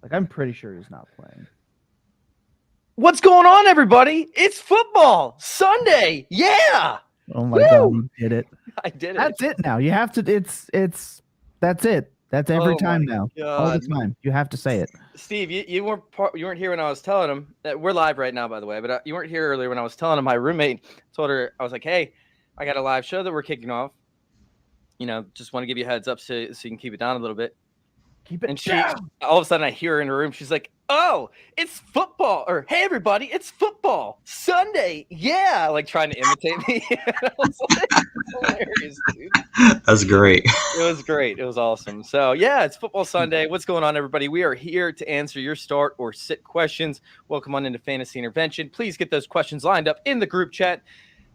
Like, I'm pretty sure he's not playing. What's going on, everybody? It's football Sunday. Yeah. Oh my God, you did it. I did it. That's it now. You have to. That's it. That's every time now. All the God. time. You have to say it. Steve, you weren't here when I was telling him that we're live right now, by the way. But you weren't here earlier when I was telling him. My roommate told her, I was like, "Hey, I got a live show that we're kicking off. Just want to give you a heads up so you can keep it down a little bit." Keep it. And she, all of a sudden, I hear her in her room. She's like, "Oh, it's football!" Or, "Hey, everybody, it's football Sunday." Yeah, like trying to imitate me. I was like, hilarious, dude. That's great. It was great. It was awesome. So, yeah, it's football Sunday. What's going on, everybody? We are here to answer your start or sit questions. Welcome on into Fantasy Intervention. Please get those questions lined up in the group chat.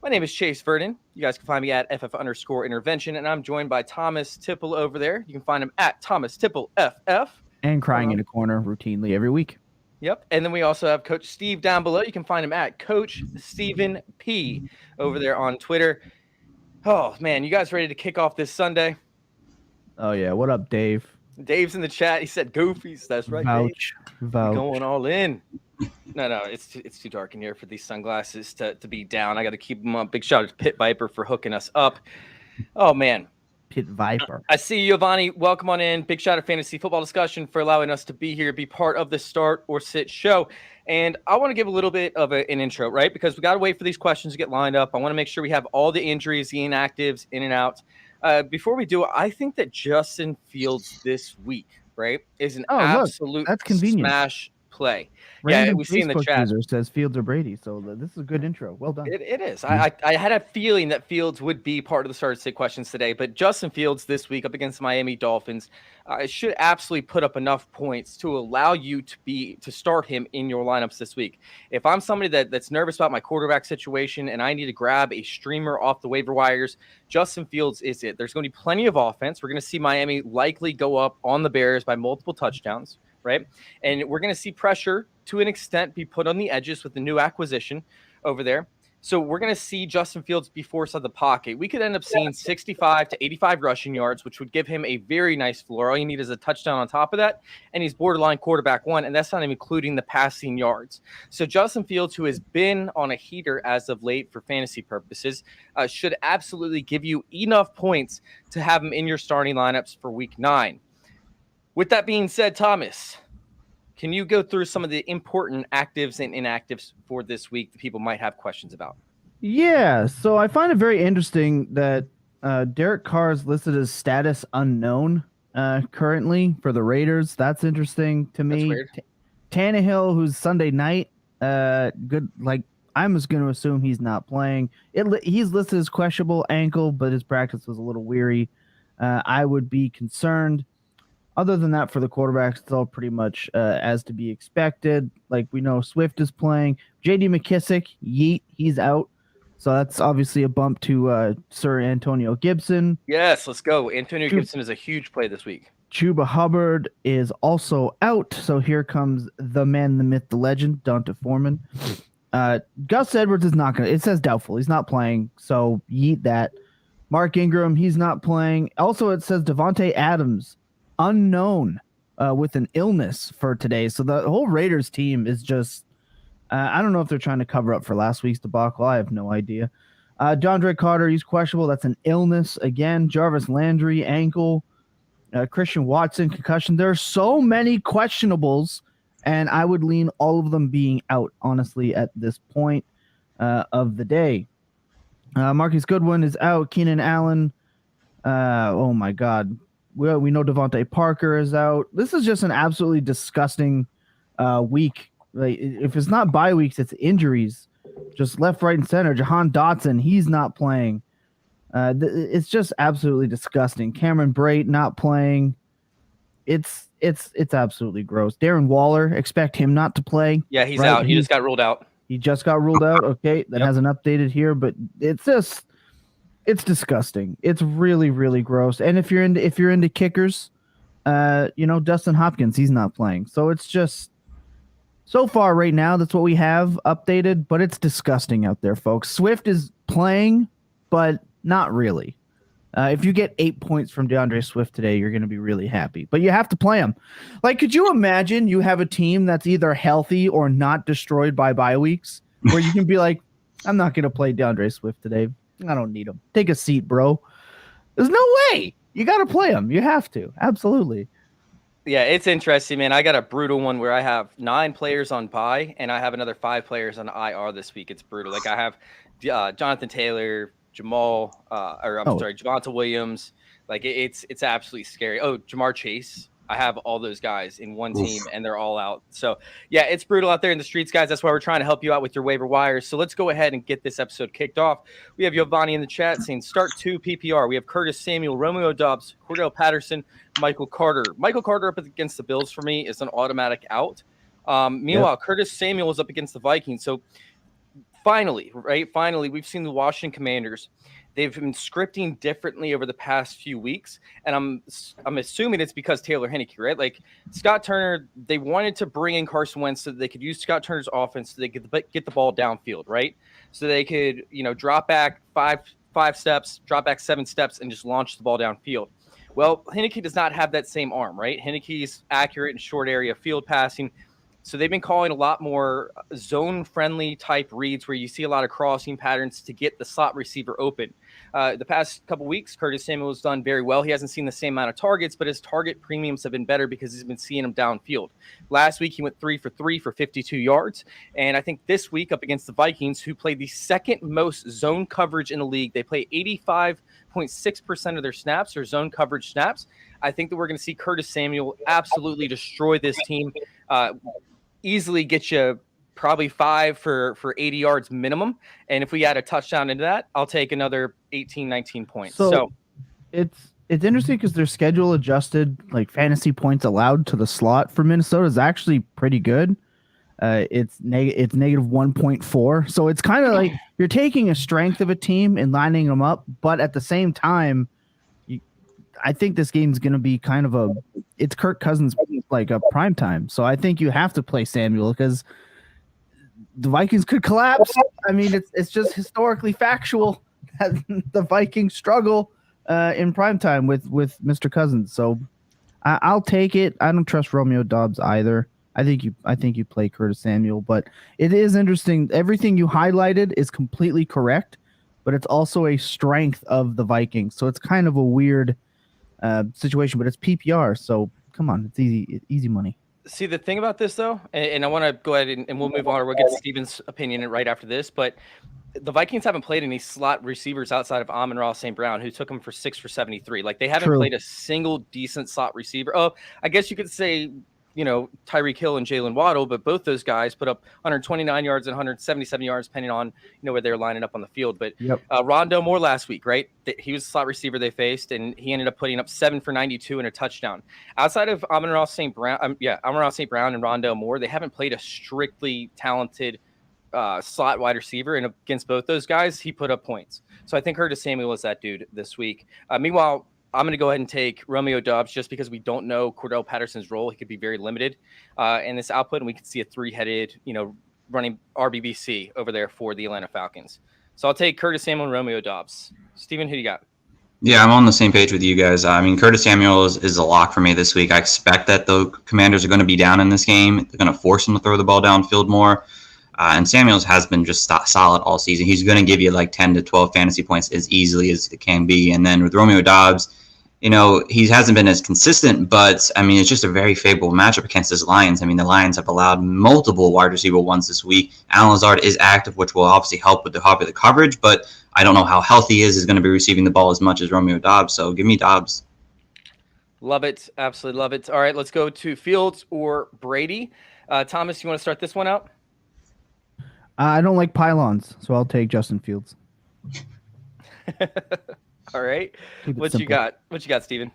My name is Chase Vernon. You guys can find me at FF_intervention, and I'm joined by Thomas Tipple over there. You can find him at Thomas Tipple FF. And crying in a corner routinely every week. Yep. And then we also have Coach Steve down below. You can find him at Coach Stephen P over there on Twitter. Oh, man, you guys ready to kick off this Sunday? Oh, yeah. What up, Dave? Dave's in the chat. He said goofies. That's right, Vouch. Dave. Vouch. Going all in. No, it's too dark in here for these sunglasses to be down. I got to keep them up. Big shout out to Pit Viper for hooking us up. Oh, man. Pit Viper. I see you, Giovanni. Welcome on in. Big shout out to Fantasy Football Discussion for allowing us to be here, be part of the Start or Sit show. And I want to give a little bit of an intro, right? Because we got to wait for these questions to get lined up. I want to make sure we have all the injuries, the inactives, in and out. Before we do, I think that Justin Fields this week, right, is an absolute that's convenient. Smash play. Random we've seen the Facebook chat. user says Fields or Brady, so this is a good intro. Well done. It is. I had a feeling that Fields would be part of the Start Sit questions today, but Justin Fields this week up against the Miami Dolphins should absolutely put up enough points to allow you to start him in your lineups this week. If I'm somebody that's nervous about my quarterback situation and I need to grab a streamer off the waiver wires, Justin Fields is it. There's going to be plenty of offense. We're going to see Miami likely go up on the Bears by multiple touchdowns, right? And we're going to see pressure to an extent be put on the edges with the new acquisition over there. So we're going to see Justin Fields be forced out of the pocket. We could end up seeing 65 to 85 rushing yards, which would give him a very nice floor. All you need is a touchdown on top of that, and he's borderline quarterback one, and that's not even including the passing yards. So Justin Fields, who has been on a heater as of late for fantasy purposes, should absolutely give you enough points to have him in your starting lineups for Week 9. With that being said, Thomas, can you go through some of the important actives and inactives for this week that people might have questions about? Yeah, so I find it very interesting that Derek Carr is listed as status unknown currently for the Raiders. That's interesting to me. That's weird. Tannehill, who's Sunday night, good. Like, I'm just going to assume he's not playing. He's listed as questionable ankle, but his practice was a little weary. I would be concerned. Other than that, for the quarterbacks, it's all pretty much as to be expected. Like, we know Swift is playing. J.D. McKissick, yeet, he's out. So that's obviously a bump to Sir Antonio Gibson. Yes, let's go. Antonio Gibson is a huge play this week. Chuba Hubbard is also out. So here comes the man, the myth, the legend, Donta Foreman. Gus Edwards is not going to – it says doubtful. He's not playing, so yeet that. Mark Ingram, he's not playing. Also, it says Devontae Adams, unknown with an illness for today. So the whole Raiders team is just I don't know if they're trying to cover up for last week's debacle. I have no idea. DeAndre Carter, he's questionable. That's an illness again. Jarvis Landry, ankle. Christian Watson, concussion. There are so many questionables, and I would lean all of them being out, honestly, at this point of the day. Marcus Goodwin is out. Keenan Allen. Oh, my God. We know Devontae Parker is out. This is just an absolutely disgusting week. Like, if it's not bye weeks, it's injuries. Just left, right, and center. Jahan Dotson, he's not playing. It's just absolutely disgusting. Cameron Brate not playing. It's absolutely gross. Darren Waller, expect him not to play. Yeah, he's out. He just got ruled out. He just got ruled out. Okay, that hasn't updated here, but it's disgusting. It's really, really gross. And if you're into kickers, Dustin Hopkins, he's not playing. So it's just so far right now, that's what we have updated, but it's disgusting out there, folks. Swift is playing, but not really. If you get 8 points from DeAndre Swift today, you're going to be really happy. But you have to play him. Like, could you imagine you have a team that's either healthy or not destroyed by bye weeks, where you can be like, I'm not going to play DeAndre Swift today. I don't need him. Take a seat, bro. There's no way. You got to play him. You have to. Absolutely. Yeah, it's interesting, man. I got a brutal one where I have 9 players on bye, and I have another 5 players on IR this week. It's brutal. Like, I have Jonathan Taylor, Jamal, Javonte Williams. Like, it's absolutely scary. Oh, Jamar Chase. I have all those guys in one team, and they're all out. So, yeah, it's brutal out there in the streets, guys. That's why we're trying to help you out with your waiver wires. So let's go ahead and get this episode kicked off. We have Giovanni in the chat saying start 2 PPR. We have Curtis Samuel, Romeo Doubs, Cordell Patterson, Michael Carter. Michael Carter up against the Bills for me is an automatic out. Meanwhile, Curtis Samuel is up against the Vikings. So finally, we've seen the Washington Commanders. They've been scripting differently over the past few weeks, and I'm assuming it's because Taylor Heinicke, right? Like Scott Turner, they wanted to bring in Carson Wentz so that they could use Scott Turner's offense so they could get the ball downfield, right? So they could, drop back five steps, drop back 7 steps, and just launch the ball downfield. Well, Heinicke does not have that same arm, right? Heinicke's accurate in short area field passing. So they've been calling a lot more zone-friendly type reads where you see a lot of crossing patterns to get the slot receiver open. The past couple weeks, Curtis Samuel has done very well. He hasn't seen the same amount of targets, but his target premiums have been better because he's been seeing them downfield. Last week, he went 3 for 3 for 52 yards. And I think this week up against the Vikings, who played the second most zone coverage in the league, they play 85.6% of their snaps or zone coverage snaps. I think that we're going to see Curtis Samuel absolutely destroy this team. Easily get you probably 5 for 80 yards minimum. And if we add a touchdown into that, I'll take another 18, 19 points. So it's interesting because their schedule adjusted, like fantasy points allowed to the slot for Minnesota is actually pretty good. It's negative 1.4. So it's kind of like you're taking a strength of a team and lining them up. But at the same time, I think this game's going to be it's Kirk Cousins, like a prime time. So I think you have to play Samuel because the Vikings could collapse. I mean, it's just historically factual that the Vikings struggle in prime time with Mr. Cousins. So I'll take it. I don't trust Romeo Doubs either. I think you play Curtis Samuel, but it is interesting. Everything you highlighted is completely correct, but it's also a strength of the Vikings. So it's kind of a weird situation, but it's PPR, so come on, it's easy money. See, the thing about this though, and I want to go ahead and we'll move on, or we'll get Steven's opinion right after this, but the Vikings haven't played any slot receivers outside of Amon-Ra St. Brown, who took him for 6 for 73. Like they haven't played a single decent slot receiver. Oh, I guess you could say Tyreek Hill and Jalen Waddle, but both those guys put up 129 yards and 177 yards, depending on where they're lining up on the field. But Rondale Moore last week, right? He was the slot receiver they faced, and he ended up putting up 7 for 92 and a touchdown. Outside of Amon-Ra St. Brown, Amon-Ra St. Brown and Rondale Moore, they haven't played a strictly talented slot wide receiver, and against both those guys, he put up points. So I think Curtis Samuel is that dude this week. Meanwhile, I'm going to go ahead and take Romeo Doubs just because we don't know Cordell Patterson's role. He could be very limited in this output, and we could see a 3-headed, running RBBC over there for the Atlanta Falcons. So I'll take Curtis Samuel and Romeo Doubs. Steven, who do you got? Yeah, I'm on the same page with you guys. I mean, Curtis Samuel is a lock for me this week. I expect that the Commanders are going to be down in this game. They're going to force him to throw the ball downfield more. And Samuels has been just solid all season. He's going to give you like 10 to 12 fantasy points as easily as it can be. And then with Romeo Doubs, he hasn't been as consistent, but I mean, it's just a very favorable matchup against his Lions. I mean, the Lions have allowed multiple wide receiver ones this week. Allen Lazard is active, which will obviously help with the coverage, but I don't know how healthy he is going to be receiving the ball as much as Romeo Doubs. So give me Doubs. Love it. Absolutely love it. All right, let's go to Fields or Brady. Thomas, you want to start this one out? I don't like pylons, so I'll take Justin Fields. All right. What you got? What you got, Steven?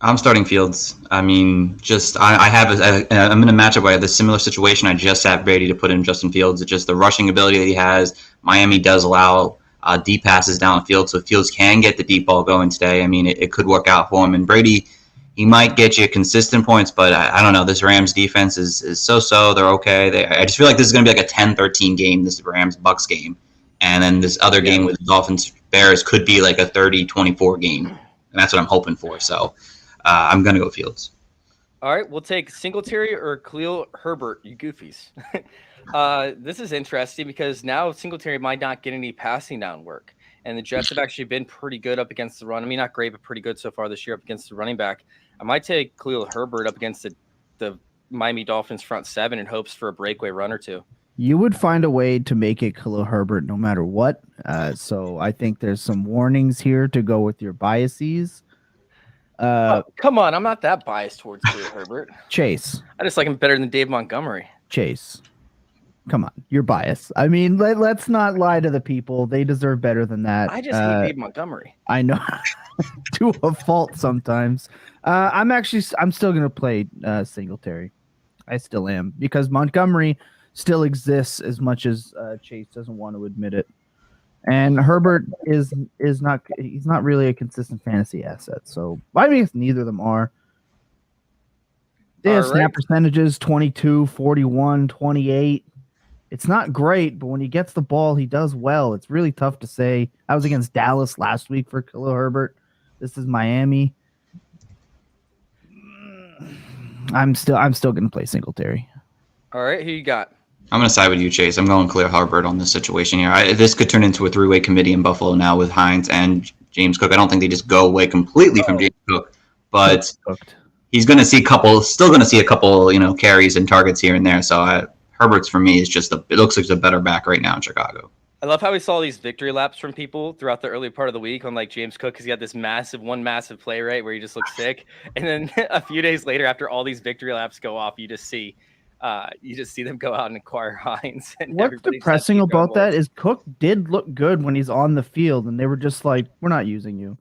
I'm starting Fields. I mean, I'm in a matchup where I have a similar situation. I just sat Brady to put in Justin Fields. It's just the rushing ability that he has. Miami does allow deep passes downfield, so Fields can get the deep ball going today. I mean, it could work out for him. And Brady, he might get you consistent points, but I don't know. This Rams defense is so-so. They're okay. I just feel like this is going to be like a 10-13 game, this Rams-Bucks game. And then this other game with the Dolphins Bears could be like a 30-24 game. And that's what I'm hoping for. So I'm going to go Fields. All right, we'll take Singletary or Khalil Herbert, you goofies. This is interesting because now Singletary might not get any passing down work. And the Jets have actually been pretty good up against the run. I mean, not great, but pretty good so far this year up against the running back. I might take Khalil Herbert up against the Miami Dolphins front seven in hopes for a breakaway run or two. You would find a way to make it Khalil Herbert no matter what. So I think there's some warnings here to go with your biases. Come on, I'm not that biased towards Khalil Herbert. Chase. I just like him better than Dave Montgomery. Chase. Come on, you're biased. I mean, let's not lie to the people. They deserve better than that. I just hate Dave Montgomery. I know, to a fault sometimes. I'm still gonna play Singletary. I still am because Montgomery still exists as much as Chase doesn't want to admit it. And Herbert is not. He's not really a consistent fantasy asset. So I mean, neither of them are. They have snap percentages 22, 41, 28. It's not great, but when he gets the ball, he does well. It's really tough to say. I was against Dallas last week for Khalil Herbert. This is Miami. I'm still going to play Singletary. All right, who you got? I'm going to side with you, Chase. I'm going Khalil Herbert on this situation here. This could turn into a three-way committee in Buffalo now with Hines and James Cook. I don't think they just go away completely from James Cook, but he's going to see still going to see a couple, carries and targets here and there. So Herbert's for me is it looks like a better back right now in Chicago. I love how we saw these victory laps from people throughout the early part of the week on like James Cook because he had this massive play, right, where he just looked sick. And then a few days later, after all these victory laps go off, you just see them go out and acquire Hines. And what's depressing about that is Cook did look good when he's on the field, and they were just like, "We're not using you."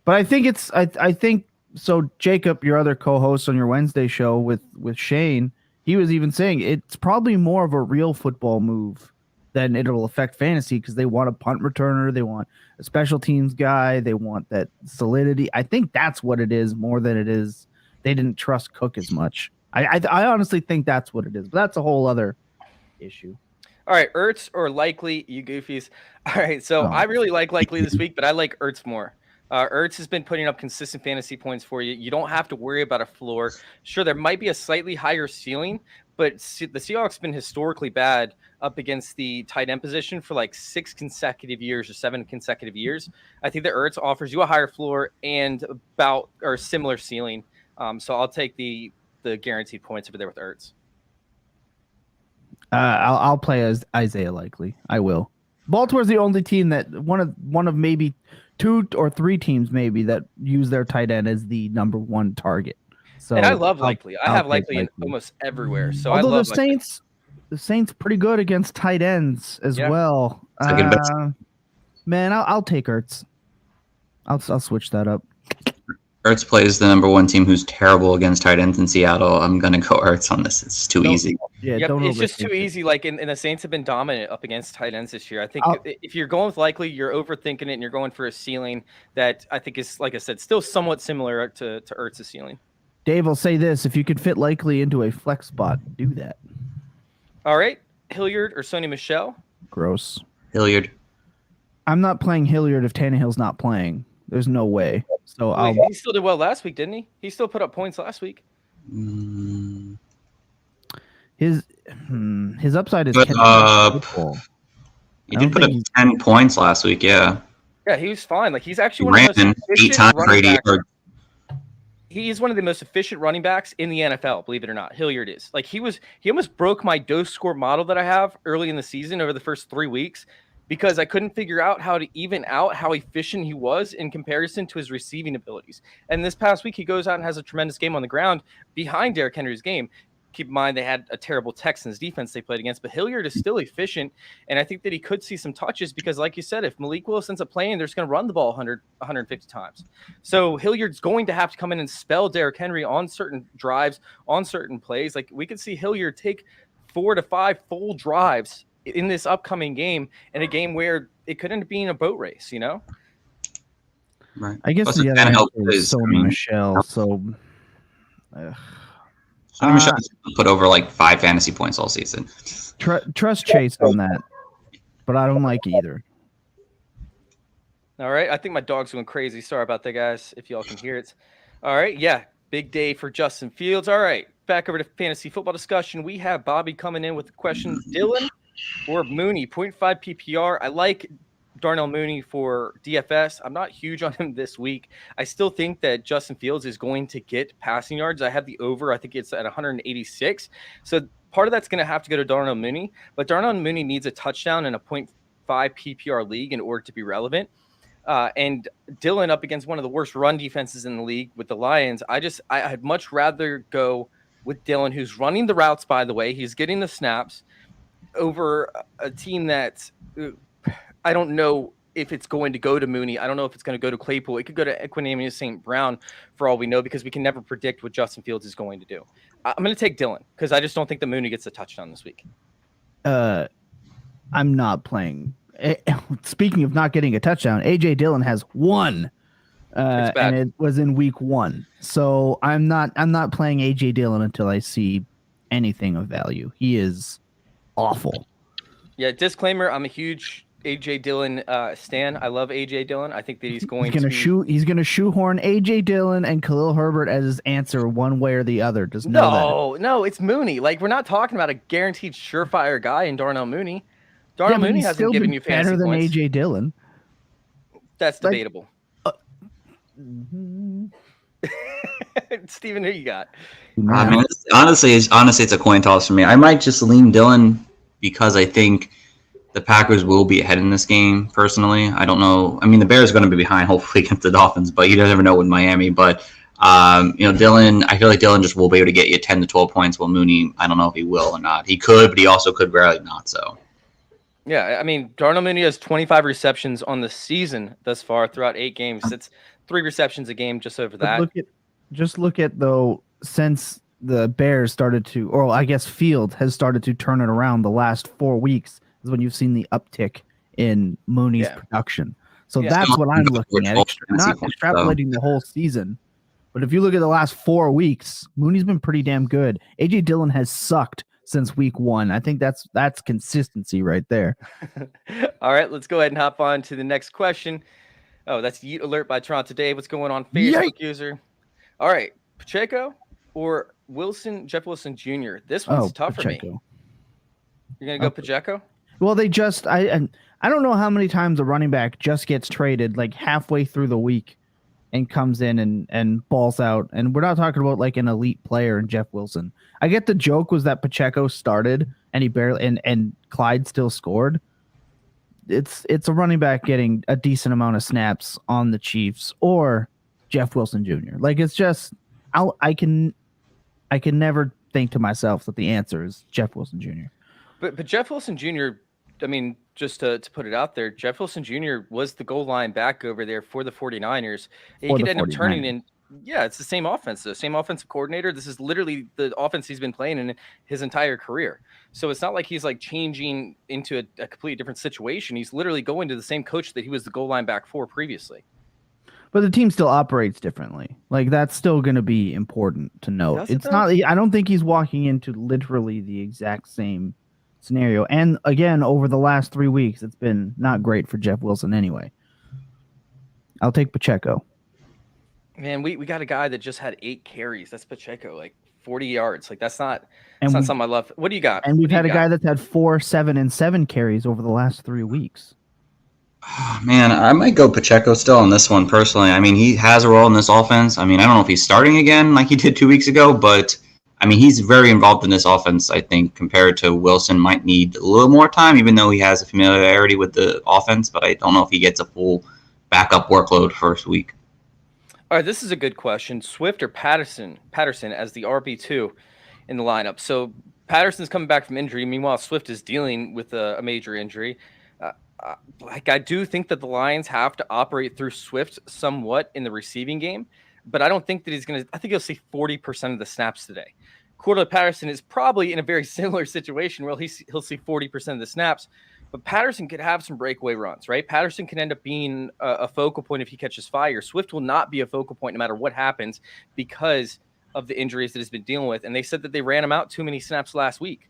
But I think I think so. Jacob, your other co-host on your Wednesday show with Shane, he was even saying it's probably more of a real football move than it'll affect fantasy because they want a punt returner, they want a special teams guy, they want that solidity. I think that's what it is more than it is they didn't trust Cook as much. I honestly think that's what it is, but that's a whole other issue. All right, Ertz or Likely, you goofies. All right, so I really like Likely this week, but I like Ertz more. Ertz has been putting up consistent fantasy points for you. You don't have to worry about a floor. Sure, there might be a slightly higher ceiling, but the Seahawks have been historically bad up against the tight end position for like 6 consecutive years or 7 consecutive years. I think that Ertz offers you a higher floor and about or similar ceiling. So I'll take the guaranteed points over there with Ertz. I'll play as Isaiah Likely. I will. Baltimore's the only team that one of maybe 2 or 3 teams maybe that use their tight end as the number 1 target. So and I love Likely. I have Likely in almost everywhere. So although I love the Saints pretty good against tight ends as well. Man, I'll take Ertz. I'll switch that up. Ertz plays the number 1 team who's terrible against tight ends in Seattle. I'm gonna go Ertz on this. It's too easy. Yeah, it's just too easy. Like, and the Saints have been dominant up against tight ends this year. I think if you're going with Likely, you're overthinking it, and you're going for a ceiling that I think is, like I said, still somewhat similar to Ertz's ceiling. Dave will say this: if you could fit Likely into a flex spot, do that. All right, Hilliard or Sony Michel? Gross. Hilliard. I'm not playing Hilliard if Tannehill's not playing. There's no way. So he still did well last week, didn't he? He still put up points last week. His upside is he did put up 10 points last week. Yeah. Yeah, he was fine. Like he's actually one of the most 8 times running backs. He is one of the most efficient running backs in the NFL, believe it or not. Hilliard is. Like he almost broke my dose score model that I have early in the season over the first 3 weeks because I couldn't figure out how to even out how efficient he was in comparison to his receiving abilities. And this past week, he goes out and has a tremendous game on the ground behind Derrick Henry's game. Keep in mind, they had a terrible Texans defense they played against, but Hilliard is still efficient. And I think that he could see some touches because, like you said, if Malik Willis ends up playing, they're just going to run the ball 150 times. So Hilliard's going to have to come in and spell Derrick Henry on certain drives, on certain plays. Like we could see Hilliard take 4 to 5 full drives in this upcoming game, in a game where it could end up being a boat race, you know? Right. I guess the other is Sony Michel. So Sony Michel put over like 5 fantasy points all season. Trust Chase on that. but I don't like either. All right. I think my dog's going crazy. Sorry about that, guys, if y'all can hear it. All right. Yeah. Big day for Justin Fields. All right. Back over to fantasy football discussion. We have Bobby coming in with the question, Dillon or Mooney, 0.5 PPR. I like Darnell Mooney for DFS. I'm not huge on him this week. I still think that Justin Fields is going to get passing yards. I have the over. I think it's at 186. So part of that's going to have to go to Darnell Mooney. But Darnell Mooney needs a touchdown in a 0.5 PPR league in order to be relevant. And Dillon up against one of the worst run defenses in the league with the Lions. I'd much rather go with Dillon, who's running the routes, by the way. He's getting the snaps over a team that I don't know if it's going to go to Mooney. I don't know if it's going to go to Claypool. It could go to Equanimeous St. Brown for all we know, because we can never predict what Justin Fields is going to do. I'm going to take Dillon because I just don't think the Mooney gets a touchdown this week. I'm not playing. Speaking of not getting a touchdown, AJ Dillon has one, and it was in week 1. So I'm not playing AJ Dillon until I see anything of value. He is awful. Yeah, disclaimer: I'm a huge AJ Dillon stan. I love AJ Dillon. I think that he's going to shoehorn AJ Dillon and Khalil Herbert as his answer one way or the other. Just know that. No, it's Mooney. Like, we're not talking about a guaranteed surefire guy in Darnell Mooney. Darnell Mooney hasn't given you fantasy better than points. AJ Dillon. That's debatable. Steven, who you got? I mean, honestly, it's a coin toss for me. I might just lean Dillon because I think the Packers will be ahead in this game. Personally, I don't know. I mean, the Bears are going to be behind, hopefully, against the Dolphins, but you never know with Miami. But Dillon, I feel like Dillon just will be able to get you 10 to 12 points. While Mooney, I don't know if he will or not. He could, but he also could rarely not. So. Yeah, I mean, Darnell Mooney has 25 receptions on the season thus far throughout 8 games. It's 3 receptions a game, just over that. Look at though, since the Bears started to, or I guess Field has started to turn it around the last 4 weeks is when you've seen the uptick in Mooney's production. So that's what I'm looking at. Not extrapolating the whole season, but if you look at the last 4 weeks, Mooney's been pretty damn good. AJ Dillon has sucked since week 1. I think that's consistency right there. All right, let's go ahead and hop on to the next question. Oh, that's Yeet Alert by Toronto Today. What's going on, Facebook user? All right, Pacheco or Jeff Wilson Jr.? This one's tough Pacheco. for me. You're going to go Pacheco? Well, I don't know how many times a running back just gets traded like halfway through the week and comes in and balls out. And we're not talking about like an elite player in Jeff Wilson. I get the joke was that Pacheco started and he barely and Clyde still scored. It's a running back getting a decent amount of snaps on the Chiefs or Jeff Wilson Jr. Like, it's just I can never think to myself that the answer is Jeff Wilson Jr. But Jeff Wilson Jr., I mean, just to put it out there, Jeff Wilson Jr. was the goal line back over there for the 49ers. He could end up turning in. Yeah, it's the same offense, the same offensive coordinator. This is literally the offense he's been playing in his entire career. So it's not like he's like changing into a completely different situation. He's literally going to the same coach that he was the goal line back for previously. But the team still operates differently. Like, that's still going to be important to note. It's not. I don't think he's walking into literally the exact same scenario. And again, over the last 3 weeks, it's been not great for Jeff Wilson anyway. I'll take Pacheco. Man, we got a guy that just had 8 carries. That's Pacheco, like 40 yards. Like, that's not something I love. What do you got? And we've had a guy that's had 4, 7, and 7 carries over the last 3 weeks. Oh, man, I might go Pacheco still on this one personally. I mean, he has a role in this offense. I mean, I don't know if he's starting again like he did 2 weeks ago, but I mean, he's very involved in this offense, I think, compared to Wilson. Might need a little more time, even though he has a familiarity with the offense, but I don't know if he gets a full backup workload first week. All right, this is a good question. Swift or Patterson as the RB2 in the lineup. So Patterson's coming back from injury. Meanwhile, Swift is dealing with a major injury. I do think that the Lions have to operate through Swift somewhat in the receiving game, but I don't think that he's going to – I think he'll see 40% of the snaps today. Cordell Patterson is probably in a very similar situation where he'll see 40% of the snaps, but Patterson could have some breakaway runs, right? Patterson can end up being a focal point if he catches fire. Swift will not be a focal point no matter what happens because of the injuries that he's been dealing with, and they said that they ran him out too many snaps last week.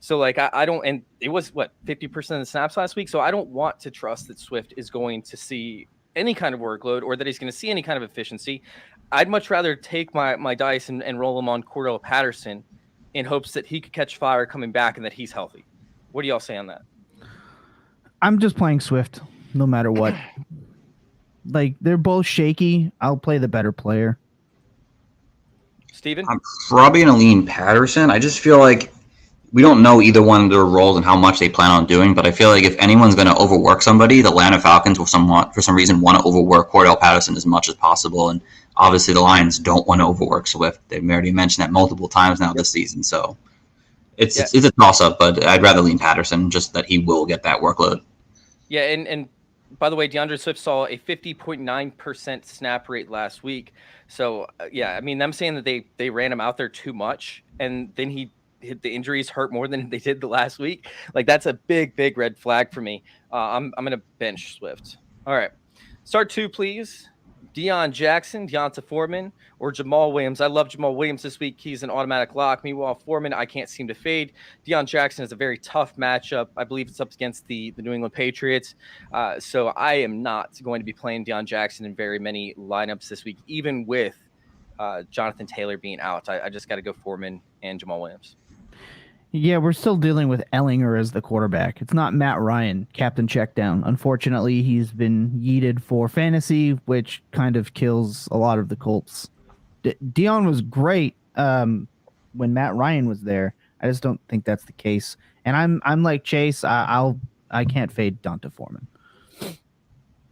So like I don't, and it was what 50% of the snaps last week. So I don't want to trust that Swift is going to see any kind of workload or that he's going to see any kind of efficiency. I'd much rather take my dice and roll him on Cordell Patterson in hopes that he could catch fire coming back and that he's healthy. What do y'all say on that? I'm just playing Swift no matter what. Like, they're both shaky. I'll play the better player. Steven? I'm probably going to lean Patterson. I just feel like we don't know either one of their roles and how much they plan on doing, but I feel like if anyone's going to overwork somebody, the Atlanta Falcons will somewhat, for some reason, want to overwork Cordell Patterson as much as possible. And obviously the Lions don't want to overwork Swift. They've already mentioned that multiple times now this season. So it's a toss-up, but I'd rather lean Patterson, just that he will get that workload. Yeah, and by the way, DeAndre Swift saw a 50.9% snap rate last week. So, yeah, I mean, I'm saying that they ran him out there too much, and then the injuries hurt more than they did the last week. Like, that's a big red flag for me. I'm going to bench Swift. All right. Start 2, please. Deion Jackson, Deonta Foreman, or Jamal Williams. I love Jamal Williams this week. He's an automatic lock. Meanwhile, Foreman, I can't seem to fade. Deion Jackson is a very tough matchup. I believe it's up against the New England Patriots. So I am not going to be playing Deion Jackson in very many lineups this week, even with Jonathan Taylor being out. I just got to go Foreman and Jamal Williams. Yeah, we're still dealing with Ellinger as the quarterback. It's not Matt Ryan, captain checkdown. Unfortunately, he's been yeeted for fantasy, which kind of kills a lot of the Colts. Deion was great when Matt Ryan was there. I just don't think that's the case. And I'm like Chase. I can't fade Deonta Foreman.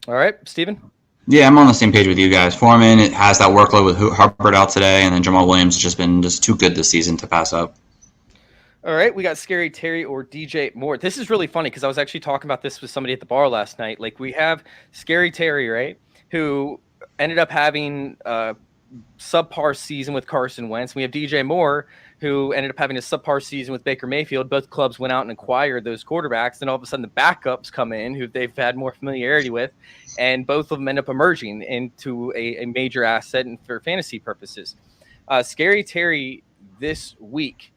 All right, Steven? Yeah, I'm on the same page with you guys. Foreman, it has that workload with Hubbard out today, and then Jamal Williams has just been too good this season to pass up. All right, we got Scary Terry or DJ Moore. This is really funny because I was actually talking about this with somebody at the bar last night. Like, we have Scary Terry, right, who ended up having a subpar season with Carson Wentz. We have DJ Moore, who ended up having a subpar season with Baker Mayfield. Both clubs went out and acquired those quarterbacks. Then all of a sudden the backups come in who they've had more familiarity with, and both of them end up emerging into a major asset and for fantasy purposes. Scary Terry this week,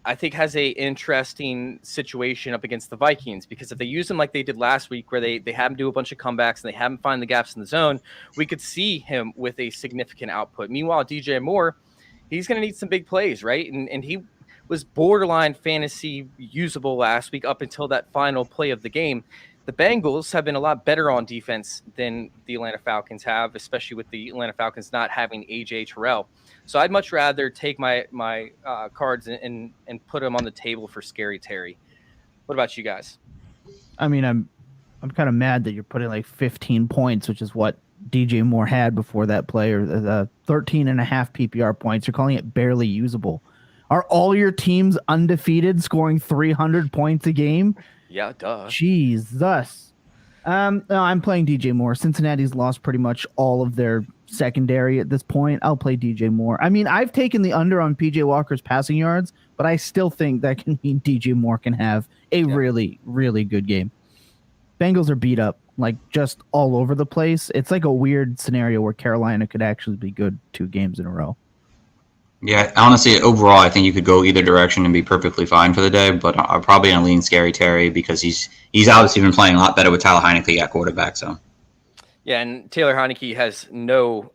I think, has a interesting situation up against the Vikings, because if they use him like they did last week, where they have him do a bunch of comebacks and they have him find the gaps in the zone, we could see him with a significant output. Meanwhile, DJ Moore, he's going to need some big plays, right? And he was borderline fantasy usable last week up until that final play of the game. The Bengals have been a lot better on defense than the Atlanta Falcons have, especially with the Atlanta Falcons not having A.J. Terrell. So I'd much rather take my cards and put them on the table for Scary Terry. What about you guys? I mean, I'm kind of mad that you're putting like 15 points, which is what DJ Moore had before that play, or the 13 and a half PPR points. You're calling it barely usable. Are all your teams undefeated, scoring 300 points a game? Yeah, duh. Jesus. No, I'm playing DJ Moore. Cincinnati's lost pretty much all of their secondary at this point. I'll play DJ Moore. I mean, I've taken the under on PJ Walker's passing yards, but I still think that can mean DJ Moore can have a really, really good game. Bengals are beat up, like, just all over the place. It's like a weird scenario where Carolina could actually be good 2 games in a row. Yeah, honestly, overall, I think you could go either direction and be perfectly fine for the day, but I'm probably going to lean Scary Terry because he's obviously been playing a lot better with Tyler Heineke at quarterback. So, yeah, and Taylor Heineke has no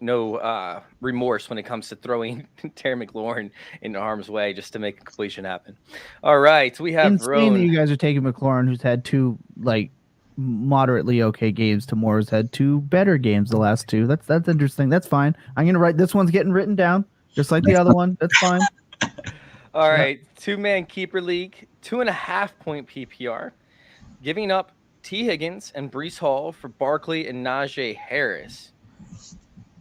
remorse when it comes to throwing Terry McLaurin into harm's way just to make a completion happen. All right, we have Insane that you guys are taking McLaurin, who's had 2 like moderately okay games, to Moore's had 2 better games the last 2. That's interesting. That's fine. I'm gonna write this one's getting written down. Just like the other one. That's fine. All right. 2-man keeper league, 2.5 point PPR. Giving up T. Higgins and Breece Hall for Barkley and Najee Harris.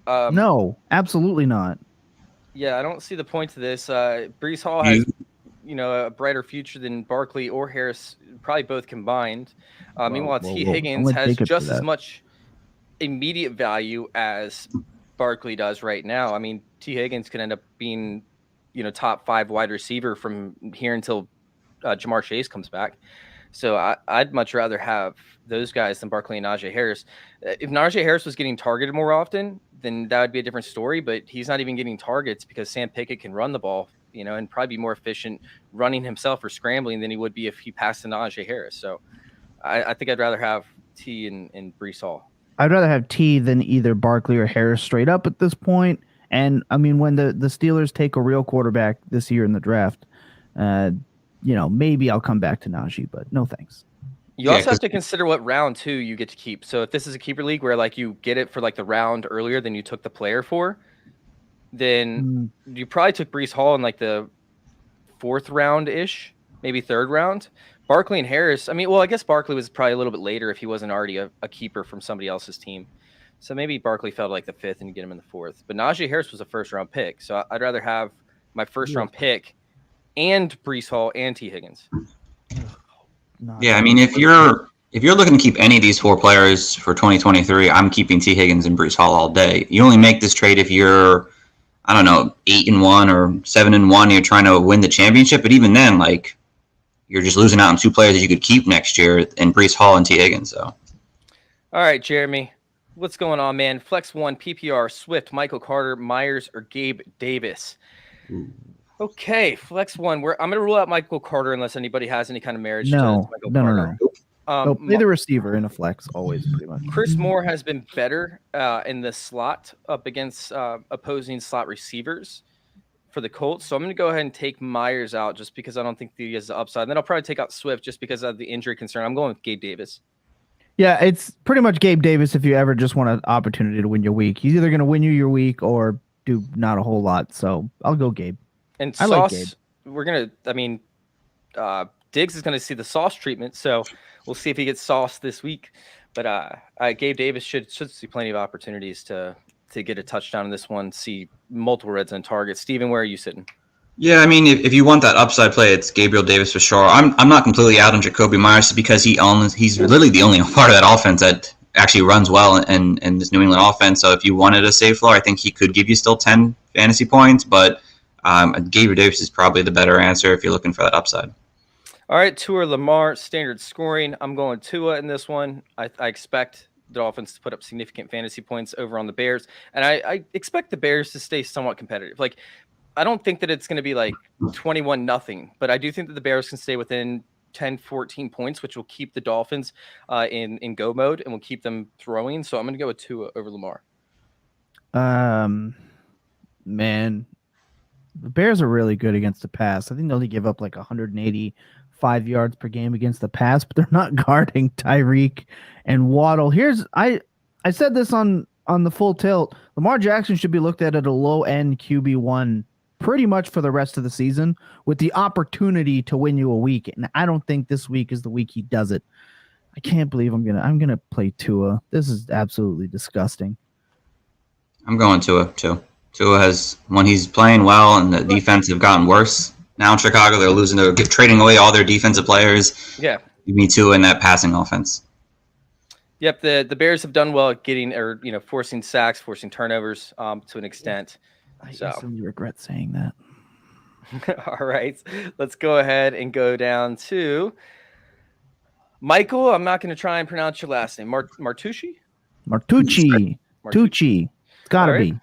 No, absolutely not. Yeah, I don't see the point to this. Breece Hall has, a brighter future than Barkley or Harris, probably both combined. Meanwhile, T. Higgins has just as much immediate value as Barkley does right now. I mean, T. Higgins could end up being, top 5 wide receiver from here until Jamar Chase comes back. So I'd much rather have those guys than Barkley and Najee Harris. If Najee Harris was getting targeted more often, then that would be a different story. But he's not even getting targets because Sam Pickett can run the ball and probably be more efficient running himself or scrambling than he would be if he passed to Najee Harris. So I think I'd rather have T and Brees Hall. I'd rather have T than either Barkley or Harris straight up at this point. And I mean, when the Steelers take a real quarterback this year in the draft, maybe I'll come back to Najee, but no thanks. You also have to consider what round 2 you get to keep. So if this is a keeper league where like you get it for like the round earlier than you took the player for, then you probably took Brees Hall in like the 4th round ish, maybe 3rd round. Barkley and Harris. I mean, well, I guess Barkley was probably a little bit later if he wasn't already a keeper from somebody else's team. So maybe Barkley fell to like the 5th and you get him in the 4th. But Najee Harris was a 1st round pick. So I'd rather have my 1st round pick and Brees Hall and T. Higgins. Yeah, I mean, if you're looking to keep any of these 4 players for 2023, I'm keeping T. Higgins and Brees Hall all day. You only make this trade if you're, I don't know, 8-1 or 7-1. You're trying to win the championship, but even then, like, you're just losing out on 2 players that you could keep next year in Brees Hall and T. Higgins. So, all right, Jeremy, what's going on, man? Flex 1, PPR, Swift, Michael Carter, Myers, or Gabe Davis. Okay, Flex 1. I'm going to rule out Michael Carter unless anybody has any kind of marriage to Michael Carter. No. Play the receiver in a flex always, pretty much. Chris Moore has been better in the slot up against opposing slot receivers for the Colts. So I'm going to go ahead and take Myers out just because I don't think he has the upside. And then I'll probably take out Swift just because of the injury concern. I'm going with Gabe Davis. Yeah, it's pretty much Gabe Davis if you ever just want an opportunity to win your week. He's either going to win you your week or do not a whole lot. So I'll go Gabe. And Sauce, Diggs is going to see the Sauce treatment, so we'll see if he gets Sauce this week. But Gabe Davis should see plenty of opportunities to get a touchdown in this one, see multiple red zone targets. Steven, where are you sitting? Yeah, I mean, if you want that upside play, it's Gabriel Davis for sure. I'm not completely out on Jacoby Myers because he's literally the only part of that offense that actually runs well in this New England offense. So if you wanted a safe floor, I think he could give you still 10 fantasy points, but Gabriel Davis is probably the better answer if you're looking for that upside. All right, Tua, Lamar, standard scoring. I'm going Tua in this one. I expect the Dolphins to put up significant fantasy points over on the Bears, and I expect the Bears to stay somewhat competitive. Like, I don't think that it's going to be like 21-0, but I do think that the Bears can stay within 10, 14 points, which will keep the Dolphins in go mode and will keep them throwing. So I'm going to go with Tua over Lamar. Man, the Bears are really good against the pass. I think they only give up like 185 yards per game against the pass, but they're not guarding Tyreek and Waddle. I said this on the Full Tilt. Lamar Jackson should be looked at a low-end QB1 pretty much for the rest of the season with the opportunity to win you a week. And I don't think this week is the week he does it. I can't believe I'm gonna play Tua. This is absolutely disgusting. I'm going Tua too. Tua has, when he's playing well and the defense have gotten worse. Now in Chicago, they're trading away all their defensive players. Yeah. Give me Tua in that passing offense. Yep, the Bears have done well at getting forcing sacks, forcing turnovers to an extent. I instantly regret saying that. All right, let's go ahead and go down to Michael. I'm not going to try and pronounce your last name. Martucci. Tucci. It's got to be.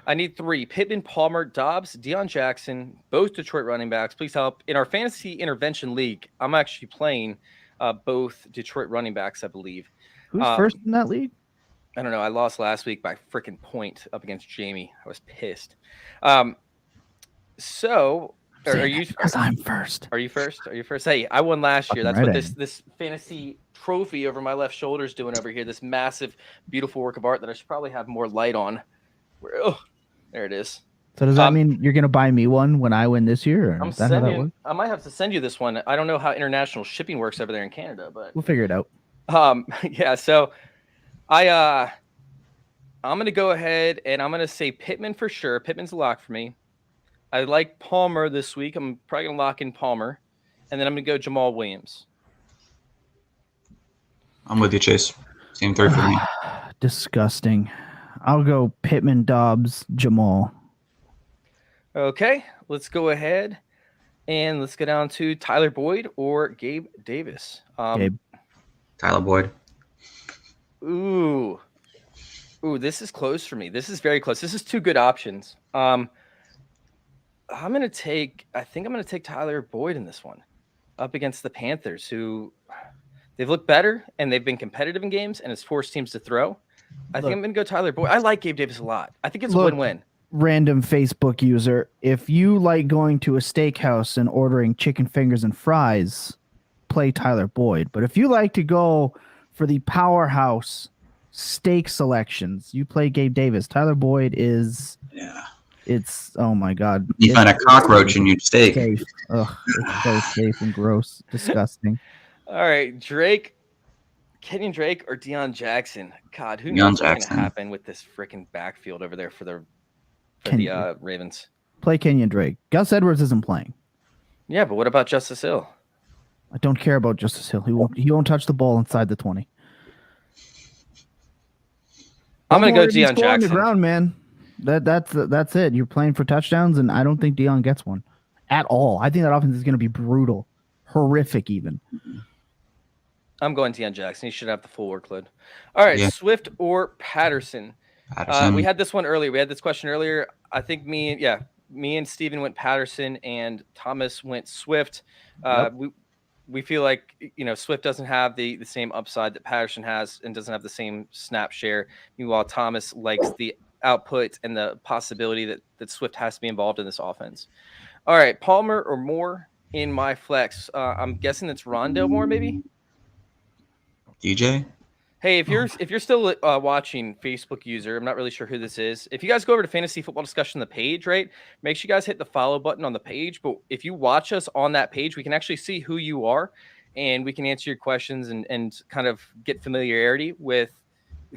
I need 3. Pittman, Palmer, Dobbs, Deion Jackson, both Detroit running backs. Please help. In our fantasy intervention league, I'm actually playing both Detroit running backs, I believe. Who's first in that league? I don't know. I lost last week by freaking point up against Jamie. I was pissed. So, are you? Because I'm first. Are you first? Hey, I won last year. That's what this fantasy trophy over my left shoulder is doing over here. This massive, beautiful work of art that I should probably have more light on. There it is. So does that mean you're going to buy me one when I win this year? I might have to send you this one. I don't know how international shipping works over there in Canada, but we'll figure it out. Yeah. So I'm going to go ahead and I'm going to say Pittman for sure. Pittman's a lock for me. I like Palmer this week. I'm probably going to lock in Palmer, and then I'm going to go Jamal Williams. I'm with you, Chase. Same 3 for me. Disgusting. I'll go Pittman, Dobbs, Jamal. Okay, let's go ahead and let's go down to Tyler Boyd or Gabe Davis. Gabe. Tyler Boyd. Ooh, this is close for me. This is very close. This is 2 good options. I think I'm gonna take Tyler Boyd in this one, up against the Panthers, who they've looked better and they've been competitive in games and has forced teams to throw. I think I'm gonna go Tyler Boyd. I like Gabe Davis a lot. I think it's a win-win. Random Facebook user, if you like going to a steakhouse and ordering chicken fingers and fries, play Tyler Boyd. But if you like to go for the powerhouse steak selections, you play Gabe Davis. Tyler Boyd is it's oh my god. You find a cockroach in your steak. Safe. Ugh, it's so safe and gross. Disgusting. All right, Kenyon Drake or Deion Jackson? God, who Deion knows what's Jackson. gonna happen with this freaking backfield over there for the Ravens? Play Kenyon Drake. Gus Edwards isn't playing. Yeah, but what about Justice Hill? I don't care about Justice Hill. He won't touch the ball inside the 20. I'm gonna go Deion On Jackson. the ground, man. That's it. You're playing for touchdowns, and I don't think Deion gets one at all. I think that offense is going to be brutal, horrific, even. I'm going Deion Jackson. He should have the full workload. All right, Yeah. Swift or Patterson? Patterson. We had this one earlier. We had this question earlier. I think me and Steven went Patterson and Thomas went Swift. We feel like Swift doesn't have the same upside that Patterson has and doesn't have the same snap share. Meanwhile, Thomas likes the output and the possibility that Swift has to be involved in this offense. All right, Palmer or Moore in my flex. I'm guessing it's Rondale Moore, maybe. DJ. Hey, if you're still watching, Facebook user, I'm not really sure who this is. If you guys go over to Fantasy Football Discussion, the page, right, make sure you guys hit the follow button on the page. But if you watch us on that page, we can actually see who you are, and we can answer your questions and kind of get familiarity with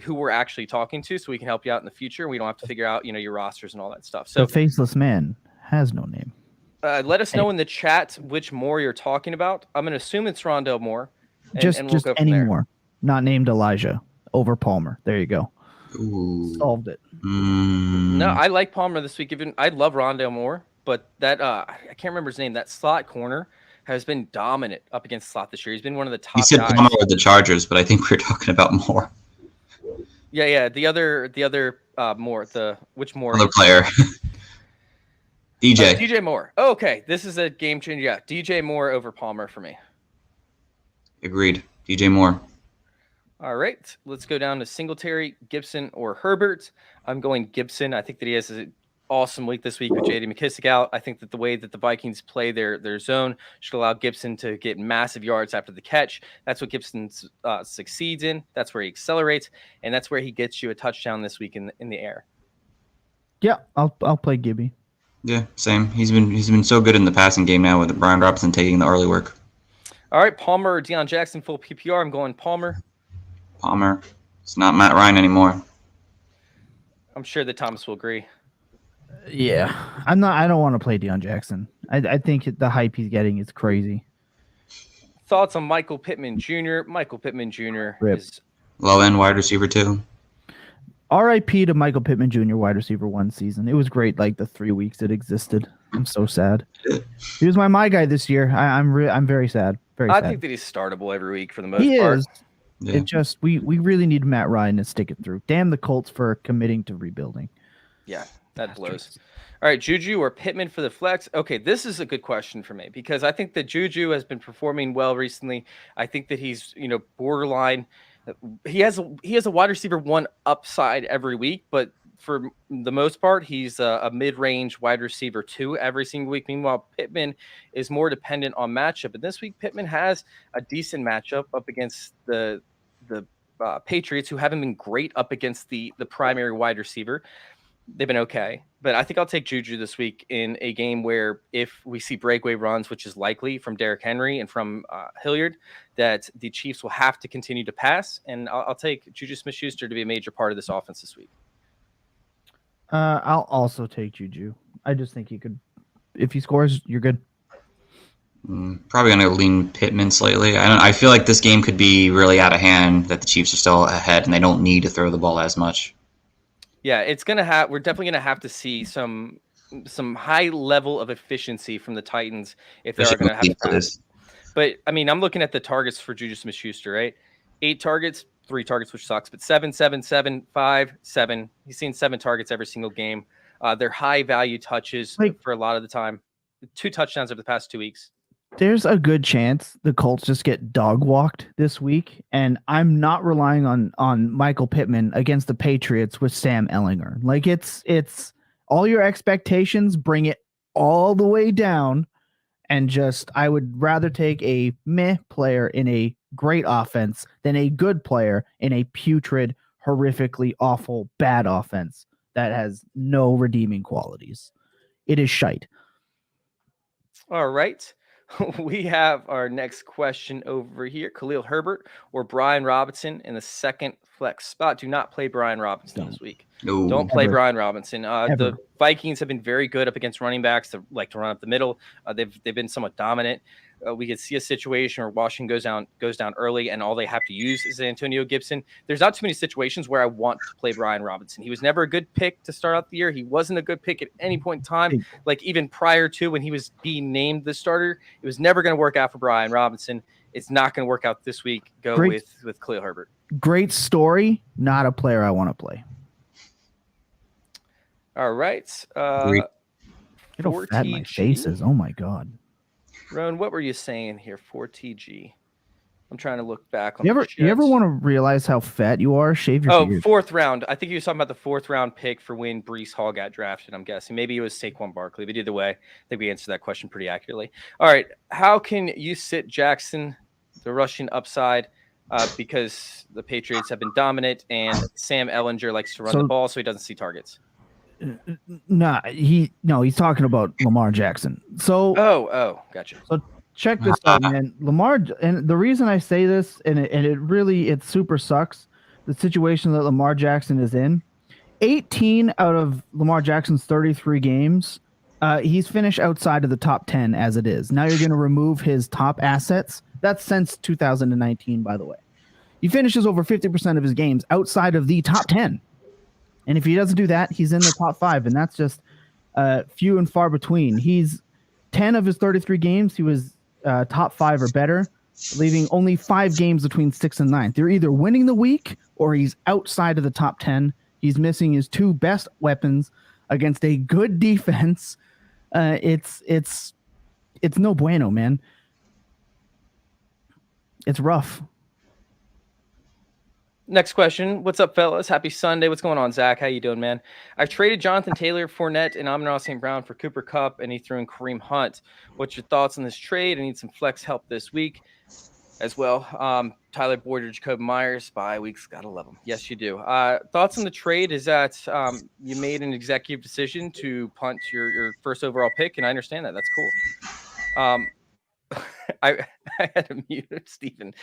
who we're actually talking to, so we can help you out in the future. We don't have to figure out your rosters and all that stuff. So the faceless man has no name. let us know in the chat which Moore you're talking about. I'm going to assume it's Rondale Moore. Just we'll go from any there. more. Not named Elijah over Palmer. There you go. Ooh. Solved it. No, I like Palmer this week. Even I love Rondale Moore, but that I can't remember his name. That slot corner has been dominant up against slot this year. He's been one of the top You said guys. Palmer with the Chargers, but I think we're talking about Moore. Yeah. The other Moore. Which Moore? Other player. DJ. DJ Moore. Oh, okay, this is a game changer. Yeah, DJ Moore over Palmer for me. Agreed. DJ Moore. All right, let's go down to Singletary, Gibson, or Herbert. I'm going Gibson. I think that he has an awesome week this week with J.D. McKissick out. I think that the way that the Vikings play their zone should allow Gibson to get massive yards after the catch. That's what Gibson succeeds in. That's where he accelerates, and that's where he gets you a touchdown this week in the air. Yeah, I'll play Gibby. Yeah, same. He's been so good in the passing game now with Brian Robinson taking the early work. All right, Palmer or Deion Jackson, full PPR. I'm going Palmer. Palmer. It's not Matt Ryan anymore. I'm sure that Thomas will agree. Yeah, I don't want to play Deion Jackson. I think the hype he's getting is crazy. Thoughts on Michael Pittman Jr.? Michael Pittman Jr. Rip. is Low end wide receiver too. R.I.P. to Michael Pittman Jr. wide receiver 1 season. It was great, like the 3 weeks it existed. I'm so sad. He was my guy this year. I'm very sad. Very sad. I think that he's startable every week for the most He part. is. Yeah. It just we really need Matt Ryan to stick it through. Damn the Colts for committing to rebuilding. Yeah, that blows. All right, Juju or Pittman for the flex? Okay, this is a good question for me because I think that Juju has been performing well recently. I think that he's, borderline. He has a wide receiver 1 upside every week, but for the most part, he's a mid-range wide receiver 2 every single week. Meanwhile, Pittman is more dependent on matchup. And this week, Pittman has a decent matchup up against the Patriots, who haven't been great up against the primary wide receiver. They've been okay, but I think I'll take Juju this week in a game where if we see breakaway runs, which is likely from Derrick Henry and from Hilliard, that the Chiefs will have to continue to pass, and I'll take Juju Smith-Schuster to be a major part of this offense this week. I'll also take Juju. I just think he could. If he scores, you're good. Probably going to lean Pittman slightly. I feel like this game could be really out of hand, that the Chiefs are still ahead and they don't need to throw the ball as much. Yeah, we're definitely gonna have to see some high level of efficiency from the Titans if they are gonna have to pass. But I mean, I'm looking at the targets for Juju Smith-Schuster, right? 8 targets, 3 targets, which sucks, but 7, 7, 7, 5, 7. He's seen 7 targets every single game. They're high value touches for a lot of the time. 2 touchdowns over the past 2 weeks. There's a good chance the Colts just get dog walked this week, and I'm not relying on Michael Pittman against the Patriots with Sam Ehlinger. Like it's all your expectations, bring it all the way down, and just I would rather take a meh player in a great offense than a good player in a putrid, horrifically awful, bad offense that has no redeeming qualities. It is shite. All right. We have our next question over here. Khalil Herbert or Brian Robinson in the second flex spot. Do not play Brian Robinson this week. No. Don't play Ever. Brian Robinson. Ever. The Vikings have been very good up against running backs that like to run up the middle. They've been somewhat dominant. We could see a situation where Washington goes down early and all they have to use is Antonio Gibson. There's not too many situations where I want to play Brian Robinson. He was never a good pick to start out the year. He wasn't a good pick at any point in time. Like even prior to when he was being named the starter, it was never going to work out for Brian Robinson. It's not going to work out this week. Go with Khalil Herbert. Great story, not a player I want to play. All right. Get how fat my face is. Oh my god. Roan, what were you saying here? 4TG. I'm trying to look back on You ever want to realize how fat you are? Shave your beard. 4th round. I think you were talking about the 4th round pick for when Breece Hall got drafted, I'm guessing. Maybe it was Saquon Barkley, but either way, I think we answered that question pretty accurately. All right. How can you sit Jackson, the rushing upside, because the Patriots have been dominant and Sam Ehlinger likes to run the ball, so he doesn't see targets? He's talking about Lamar Jackson. So gotcha. So check this out, man. Lamar, and the reason I say this, and it super sucks, the situation that Lamar Jackson is in. 18 out of Lamar Jackson's 33 games, he's finished outside of the top 10 as it is. Now you're going to remove his top assets. That's since 2019, by the way. He finishes over 50% of his games outside of the top 10. And if he doesn't do that, he's in the top 5, and that's just few and far between. He's 10 of his 33 games, he was top 5 or better, leaving only 5 games between 6th and 9th. They're either winning the week or he's outside of the top 10. He's missing his 2 best weapons against a good defense. It's no bueno, man. It's rough. Next question. What's up, fellas? Happy Sunday. What's going on, Zach? How you doing, man? I've traded Jonathan Taylor, Fournette, and Amon-Ra St. Brown for Cooper Kupp, and he threw in Kareem Hunt. What's your thoughts on this trade? I need some flex help this week as well. Tyler Boyd or Jacob Myers. Bye weeks. Gotta love them. Yes, you do. Thoughts on the trade is that you made an executive decision to punt your first overall pick, and I understand that. That's cool. I had to mute Stephen.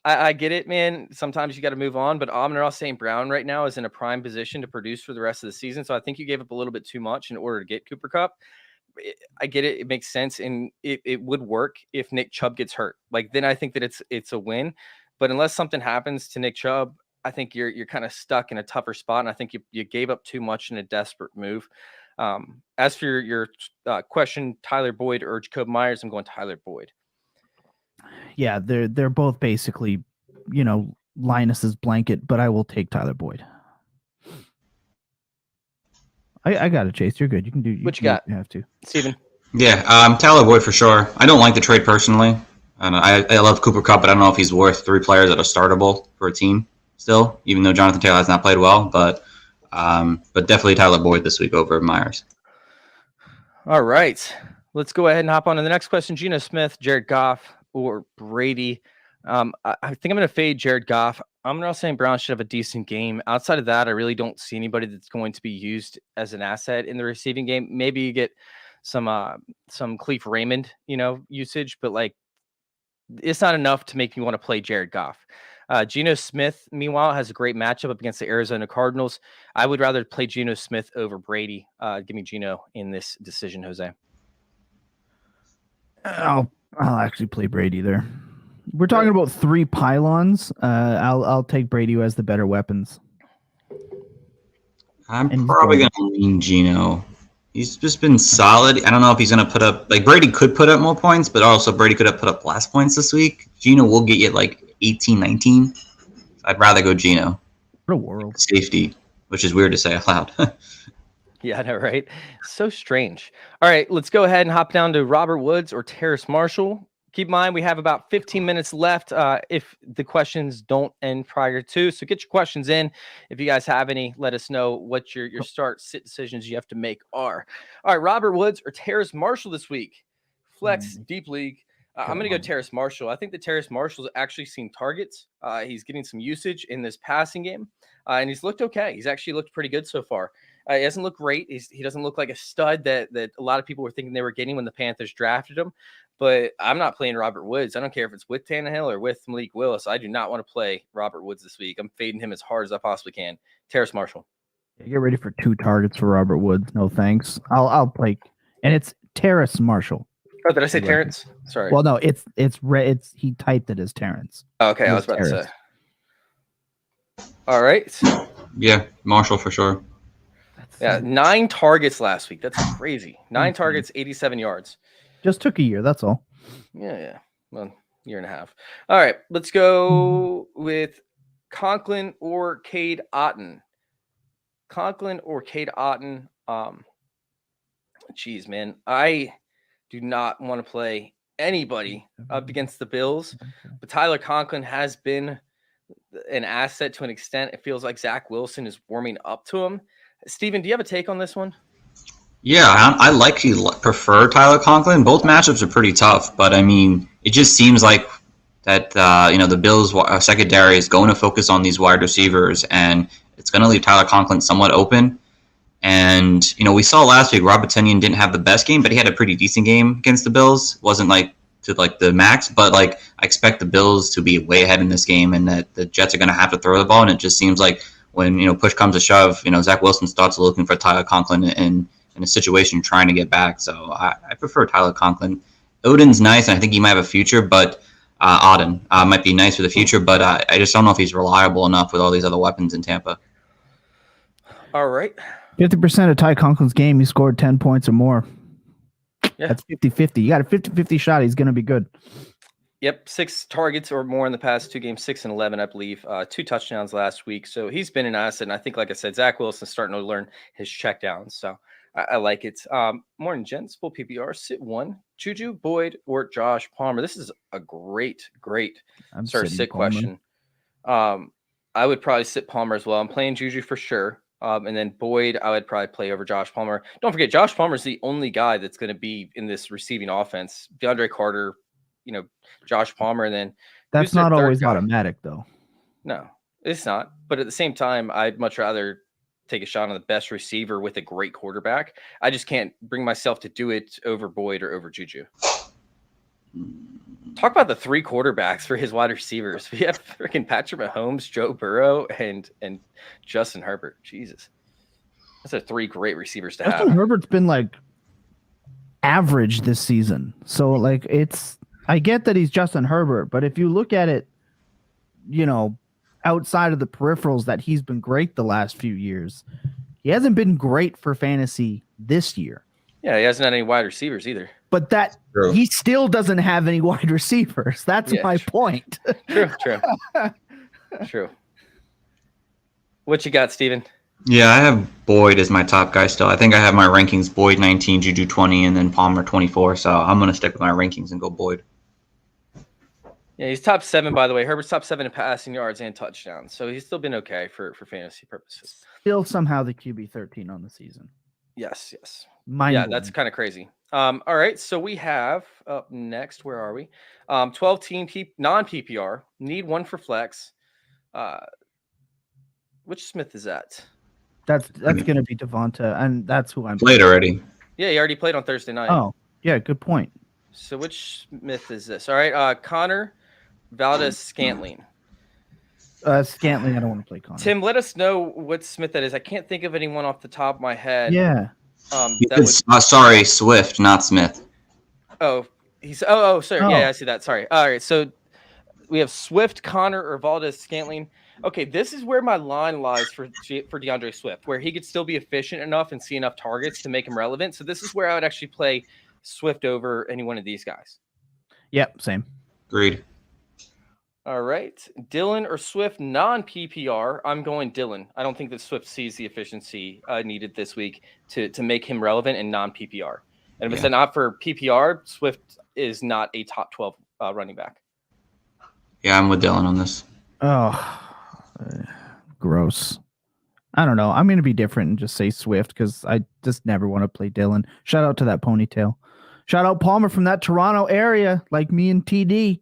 I get it, man. Sometimes you got to move on, but Amon-Ra St. Brown right now is in a prime position to produce for the rest of the season. So I think you gave up a little bit too much in order to get Cooper Kupp. I get it. It makes sense. And it would work if Nick Chubb gets hurt. Like, then I think that it's a win. But unless something happens to Nick Chubb, I think you're kind of stuck in a tougher spot. And I think you gave up too much in a desperate move. As for your question, Tyler Boyd or Jacob Myers, I'm going Tyler Boyd. Yeah, they're both basically, Linus's blanket, but I will take Tyler Boyd. I got it, Chase. You're good. You can do what you got. You have to, Steven. Yeah, Tyler Boyd for sure. I don't like the trade personally, and I love Cooper Kupp, but I don't know if he's worth 3 players that are startable for a team still, even though Jonathan Taylor has not played well. But definitely Tyler Boyd this week over Myers. All right, let's go ahead and hop on to the next question. Geno Smith, Jared Goff, or Brady. I think I'm going to fade Jared Goff. Amon-Ra St. Brown should have a decent game. Outside of that, I really don't see anybody that's going to be used as an asset in the receiving game. Maybe you get some Cleve Raymond, usage, but like it's not enough to make me want to play Jared Goff. Geno Smith, meanwhile, has a great matchup up against the Arizona Cardinals. I would rather play Geno Smith over Brady. Give me Geno in this decision, Jose. I'll actually play Brady there. We're talking about 3 pylons. I'll take Brady, who has the better weapons. I'm probably going to lean Geno. He's just been solid. I don't know if he's going to put up, like Brady could put up more points, but also Brady could have put up less points this week. Geno will get you like 18, 19. I'd rather go Geno. What a world. Safety, which is weird to say out loud. Yeah, I know, right? So strange. All right, let's go ahead and hop down to Robert Woods or Terrace Marshall. Keep in mind, we have about 15 minutes left if the questions don't end prior to. So get your questions in. If you guys have any, let us know what your start sit decisions you have to make are. All right, Robert Woods or Terrace Marshall this week. Flex, deep league. I'm going to go Terrace Marshall. I think that Terrace Marshall's actually seen targets. He's getting some usage in this passing game, and he's looked okay. He's actually looked pretty good so far. He doesn't look great. He doesn't look like a stud that a lot of people were thinking they were getting when the Panthers drafted him. But I'm not playing Robert Woods. I don't care if it's with Tannehill or with Malik Willis. I do not want to play Robert Woods this week. I'm fading him as hard as I possibly can. Terrace Marshall. Get ready for 2 targets for Robert Woods. No thanks. I'll play, and it's Terrace Marshall. Oh, did I say Terrence? Sorry. Well, no, it's he typed it as Terrence. Oh, okay, I was about to say. All right. Yeah, Marshall for sure. Yeah, 9 targets last week. That's crazy. 9 targets, 87 yards. Just took a year. That's all. Yeah. Well, year and a half. All right, let's go with Conklin or Cade Otton. Conklin or Cade Otton. Geez, man, I do not want to play anybody up against the Bills, but Tyler Conklin has been an asset to an extent. It feels like Zach Wilson is warming up to him. Steven, do you have a take on this one? Yeah, I prefer Tyler Conklin. Both matchups are pretty tough, but I mean, it just seems like that the Bills' secondary is going to focus on these wide receivers, and it's going to leave Tyler Conklin somewhat open. And we saw last week Robert Tonyan didn't have the best game, but he had a pretty decent game against the Bills. Wasn't to the max, but I expect the Bills to be way ahead in this game, and that the Jets are going to have to throw the ball. And it just seems like when push comes to shove, Zach Wilson starts looking for Tyler Conklin in a situation trying to get back. So I prefer Tyler Conklin. Odin's nice, and I think he might have a future, but Auden might be nice for the future, but I just don't know if he's reliable enough with all these other weapons in Tampa. All right. 50% of Ty Conklin's game, he scored 10 points or more. Yeah. That's 50-50. You got a 50-50 shot. He's going to be good. Yep, 6 targets or more in the past 2 games, 6 and 11, I believe. 2 touchdowns last week. So he's been an asset. And I think, like I said, Zach Wilson's starting to learn his checkdowns. So I like it. Morning, gents. Full PPR. Sit 1. Juju, Boyd, or Josh Palmer. This is a great start sit question. I would probably sit Palmer as well. I'm playing Juju for sure. And then Boyd, I would probably play over Josh Palmer. Don't forget, Josh Palmer is the only guy that's going to be in this receiving offense. DeAndre Carter, Josh Palmer, and then that's not always automatic, though. No, it's not. But at the same time, I'd much rather take a shot on the best receiver with a great quarterback. I just can't bring myself to do it over Boyd or over Juju. Talk about the 3 quarterbacks for his wide receivers. We have freaking Patrick Mahomes, Joe Burrow, and Justin Herbert. Jesus. Those are 3 great receivers to have. Justin Herbert's been average this season. So I get that he's Justin Herbert, but if you look at it, outside of the peripherals that he's been great the last few years, he hasn't been great for fantasy this year. Yeah, he hasn't had any wide receivers either. But he still doesn't have any wide receivers. That's my point. True. What you got, Steven? Yeah, I have Boyd as my top guy still. I think I have my rankings Boyd 19, Juju 20, and then Palmer 24. So I'm going to stick with my rankings and go Boyd. Yeah, he's top 7, by the way. Herbert's top 7 in passing yards and touchdowns. So he's still been okay for fantasy purposes. Still somehow the QB 13 on the season. Yes. Yeah, that's kind of crazy. All right, so we have up next, where are we? 12-team non-PPR. Need 1 for flex. Which Smith is that? That's going to be Devonta, and that's who I'm played already. Yeah, he already played on Thursday night. Oh, yeah, good point. So which Smith is this? All right, Connor Valdez-Scantling. Scantling, I don't want to play Connor. Tim, let us know what Smith that is. I can't think of anyone off the top of my head. Yeah. Sorry, Swift, not Smith. Oh, sorry. Oh. Yeah, I see that. Sorry. All right, so we have Swift, Connor, or Valdez-Scantling. Okay, this is where my line lies for DeAndre Swift, where he could still be efficient enough and see enough targets to make him relevant. So this is where I would actually play Swift over any one of these guys. Yep, same. Agreed. All right. Dylan or Swift non-PPR? I'm going Dylan. I don't think that Swift sees the efficiency needed this week to make him relevant in non-PPR. And if it's not for PPR, Swift is not a top 12 running back. Yeah, I'm with Dylan on this. Oh, gross. I don't know. I'm going to be different and just say Swift because I just never want to play Dylan. Shout out to that ponytail. Shout out Palmer from that Toronto area, like me and TD.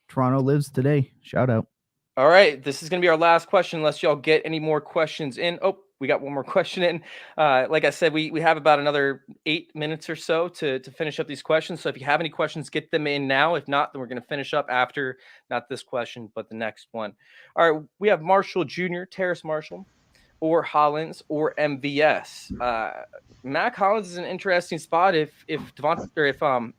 Toronto lives today. Shout out. All right. This is going to be our last question unless y'all get any more questions in. Oh, we got one more question in. Like I said, we have about another 8 minutes or so to finish up these questions. So if you have any questions, get them in now. If not, then we're going to finish up after not this question, but the next one. All right. We have Marshall Jr., Terrace Marshall, or Hollins, or MVS. Mac Hollins is an interesting spot if Devonta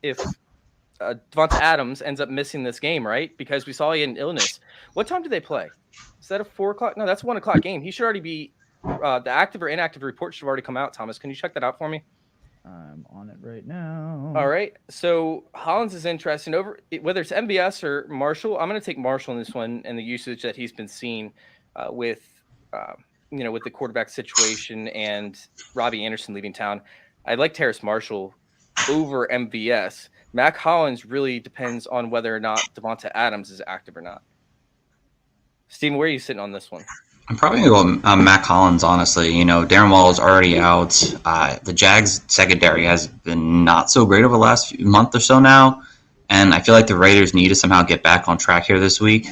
Adams ends up missing this game, right? Because we saw he had an illness. What time do they play? Is that a 4 o'clock? No, that's a 1 o'clock game. He should already be the active or inactive report should have already come out. Thomas, can you check that out for me? I'm on it right now. All right. So Hollins is interesting over whether it's MVS or Marshall. I'm going to take Marshall in this one and the usage that he's been seeing with the quarterback situation and Robbie Anderson leaving town. I like Terrace Marshall over MVS. Mac Hollins really depends on whether or not Devonta Adams is active or not. Steven, where are you sitting on this one? I'm probably going to go Mac Hollins, honestly. Darren Waller is already out. The Jags secondary has been not so great over the last month or so now. And I feel like the Raiders need to somehow get back on track here this week.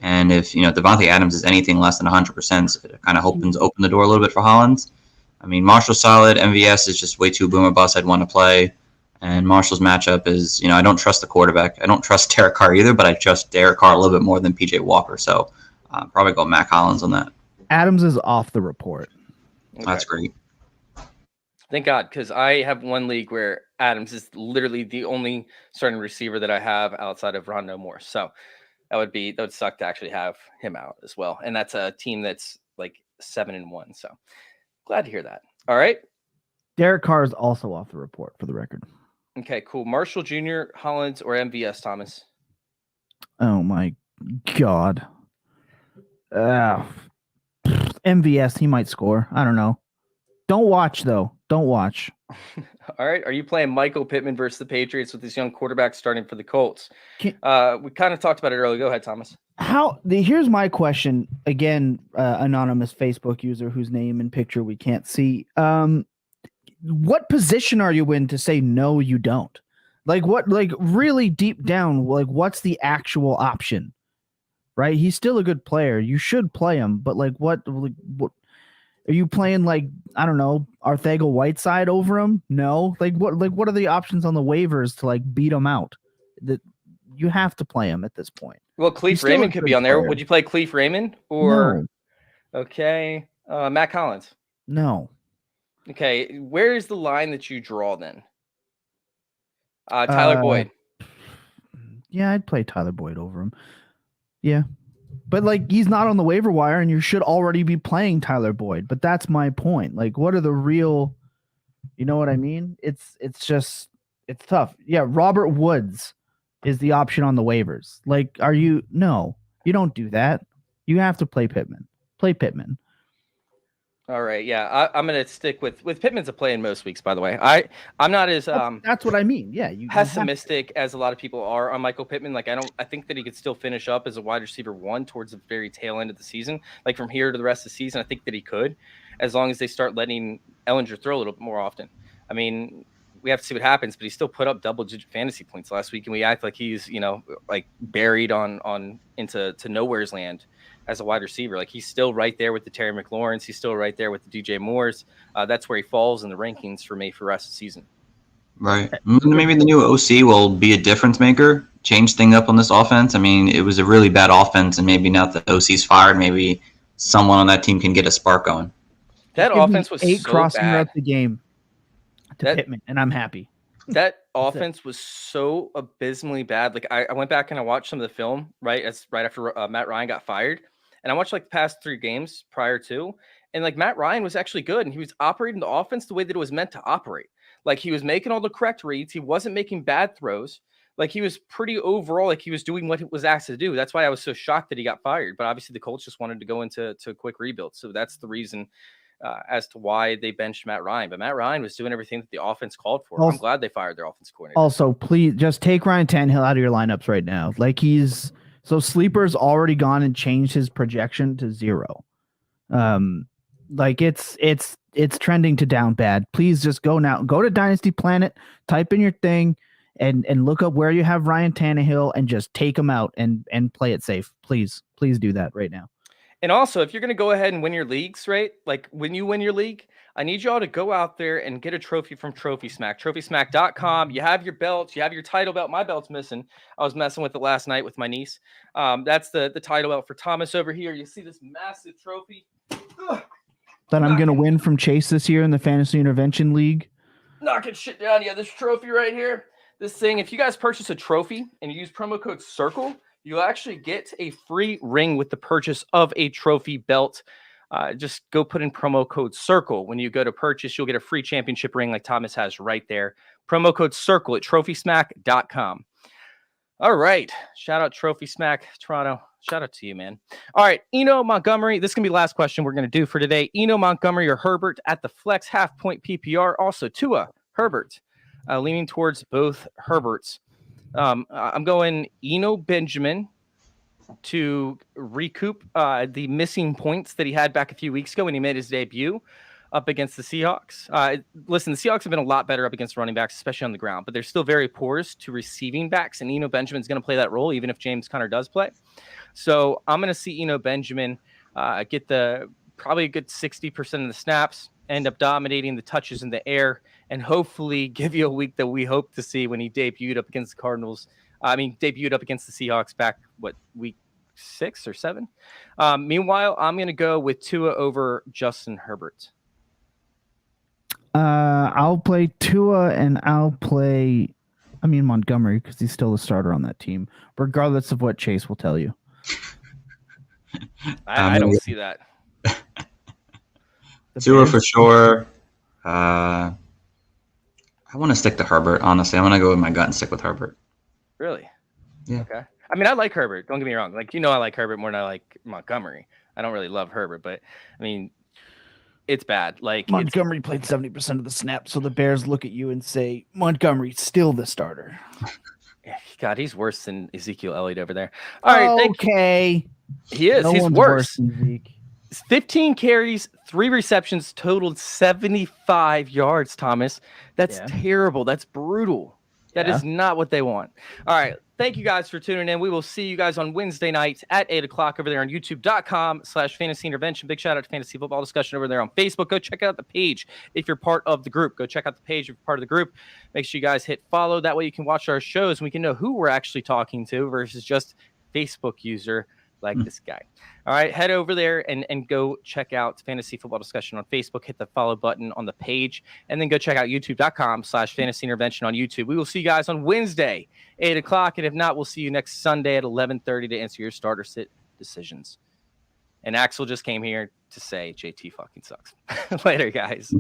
And if, Devontae Adams is anything less than 100%, it kind of open the door a little bit for Hollins. I mean, Marshall's solid. MVS is just way too boomer bust I'd want to play. And Marshall's matchup is, I don't trust the quarterback. I don't trust Derek Carr either, but I trust Derek Carr a little bit more than PJ Walker. So probably go Mac Hollins on that. Adams is off the report. Okay. That's great. Thank God, because I have one league where Adams is literally the only starting receiver that I have outside of Rondo Moore. So that would suck to actually have him out as well. And that's a team that's like 7-1. So glad to hear that. All right. Derek Carr is also off the report for the record. Okay, cool. Marshall Jr., Hollins, or MVS, Thomas? Oh, my God. MVS, he might score. I don't know. Don't watch, though. Don't watch. All right. Are you playing Michael Pittman versus the Patriots with this young quarterback starting for the Colts? We kind of talked about it earlier. Go ahead, Thomas. Here's my question. Again, anonymous Facebook user whose name and picture we can't see. What position are you in to say no, you don't? Really deep down, what's the actual option? Right? He's still a good player. You should play him, but what are you playing? I don't know, Arcega-Whiteside over him? No. What are the options on the waivers to beat him out? That you have to play him at this point. Well, Cleve Raymond could be on there. Would you play Cleve Raymond or? No. Okay, Matt Collins? No. Okay, where is the line that you draw then? Tyler Boyd. Yeah, I'd play Tyler Boyd over him. Yeah. But he's not on the waiver wire and you should already be playing Tyler Boyd. But that's my point. What are the real, you know what I mean? It's tough. Yeah, Robert Woods is the option on the waivers. No, you don't do that. You have to play Pittman. Play Pittman. All right, yeah, I'm gonna stick with Pittman's a play in most weeks. By the way, I'm not as that's what I mean. Yeah, you pessimistic as a lot of people are on Michael Pittman. I think that he could still finish up as a wide receiver 1 towards the very tail end of the season. From here to the rest of the season, I think that he could, as long as they start letting Ellinger throw a little bit more often. I mean, we have to see what happens, but he still put up double-digit fantasy points last week, and we act like he's buried on into nowhere's land as a wide receiver. He's still right there with the Terry McLaurins. He's still right there with the DJ Moores. That's where he falls in the rankings for me for the rest of the season. Right. Maybe the new OC will be a difference maker, change things up on this offense. I mean, it was a really bad offense, and maybe now that the OC's fired, maybe someone on that team can get a spark going. That offense was 8 so crossing bad. out the game to Pittman, and I'm happy. That offense was so abysmally bad. I went back and I watched some of the film right after Matt Ryan got fired. And I watched the past 3 games prior to, and Matt Ryan was actually good, and he was operating the offense the way that it was meant to operate. Like he was making all the correct reads. He wasn't making bad throws. Like he was pretty overall, like he was doing what it was asked to do. That's why I was so shocked that he got fired. But obviously the Colts just wanted to go into a quick rebuild. So that's the reason as to why they benched Matt Ryan. But Matt Ryan was doing everything that the offense called for. I'm glad they fired their offense coordinator. Also, please just take Ryan Tannehill out of your lineups right now. Like Sleeper's already gone and changed his projection to 0. Like it's trending to down bad. Please just go now. Go to Dynasty Planet, type in your thing, and look up where you have Ryan Tannehill and just take him out and play it safe. Please do that right now. And also, if you're going to go ahead and win your leagues, right? Like when you win your league, I need y'all to go out there and get a trophy from Trophy Smack, TrophySmack.com. You have your belts, you have your title belt. My belt's missing. I was messing with it last night with my niece. That's the title belt for Thomas over here. You see this massive trophy that I'm going to win from Chase this year in the Fantasy Intervention League. Knocking shit down. Yeah, this trophy right here. This thing, if you guys purchase a trophy and you use promo code CIRCLE, you'll actually get a free ring with the purchase of a trophy belt. Just go put in promo code CIRCLE. When you go to purchase, you'll get a free championship ring like Thomas has right there. Promo code CIRCLE at TrophySmack.com. All right. Shout out Trophy Smack, Toronto. Shout out to you, man. All right. Eno Montgomery. This is going to be the last question we're going to do for today. Eno Montgomery or Herbert at the flex half-point PPR. Also, Tua, Herbert. Leaning towards both Herberts. I'm going Eno Benjamin to recoup the missing points that he had back a few weeks ago when he made his debut up against the Seahawks. Listen, the Seahawks have been a lot better up against running backs, especially on the ground, but they're still very porous to receiving backs, and Eno Benjamin's going to play that role, even if James Conner does play. So I'm going to see Eno Benjamin get probably a good 60% of the snaps, end up dominating the touches in the air, and hopefully give you a week that we hope to see when he debuted up against the Cardinals. Debuted up against the Seahawks back, week 6 or 7? Meanwhile, I'm going to go with Tua over Justin Herbert. I'll play Tua and I'll play Montgomery because he's still the starter on that team, regardless of what Chase will tell you. I don't see that. Tua for sure. I want to stick to Herbert, honestly. I'm going to go with my gut and stick with Herbert. Really? Yeah. Okay. I like Herbert. Don't get me wrong. I like Herbert more than I like Montgomery. I don't really love Herbert, but it's bad. Montgomery played 70% of the snaps, so the Bears look at you and say, Montgomery's still the starter. God, he's worse than Ezekiel Elliott over there. All right. Okay. He is. No He's one's worse. than Zeke. 15 carries, 3 receptions, totaled 75 yards, Thomas. That's terrible. That's brutal. That is not what they want. All right. Thank you guys for tuning in. We will see you guys on Wednesday night at 8 o'clock over there on youtube.com/fantasy intervention. Big shout out to Fantasy Football Discussion over there on Facebook. Go check out the page if you're part of the group. Go check out the page if you're part of the group. Make sure you guys hit follow. That way you can watch our shows and we can know who we're actually talking to versus just Facebook user like this guy. All right, head over there and go check out Fantasy Football Discussion on Facebook. Hit the follow button on the page, and then go check out youtube.com/fantasy intervention on YouTube. We will see you guys on Wednesday, 8 o'clock, and if not, we'll see you next Sunday at 11:30 to answer your starter sit decisions. And Axel just came here to say JT fucking sucks. Later, guys.